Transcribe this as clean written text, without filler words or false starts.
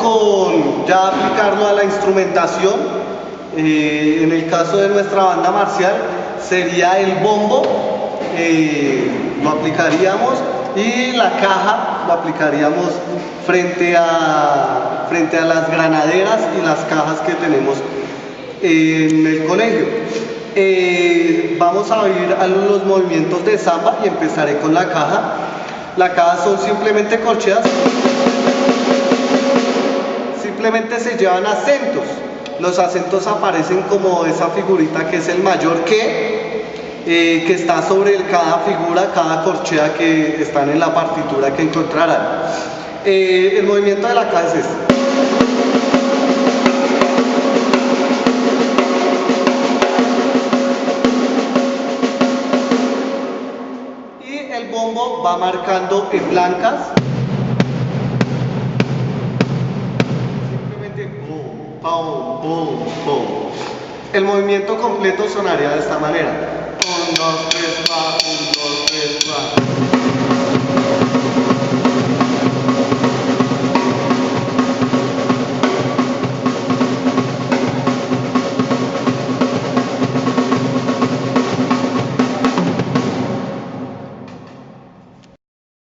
con ya aplicarlo a la instrumentación. En el caso de nuestra banda marcial sería el bombo, lo aplicaríamos, y la caja lo aplicaríamos frente a las granaderas y las cajas que tenemos en el colegio. Vamos a oír los movimientos de samba y empezaré con la caja. La caja son simplemente corcheas, simplemente se llevan acentos. Los acentos aparecen como esa figurita que es el mayor que está sobre cada figura, cada corchea que están en la partitura que encontrarán. El movimiento de la caja es este. Y el bombo va marcando en blancas. Pum, pum, pum. El movimiento completo sonaría de esta manera. 1, 2, 3, 4, 1, 2, 3, 4.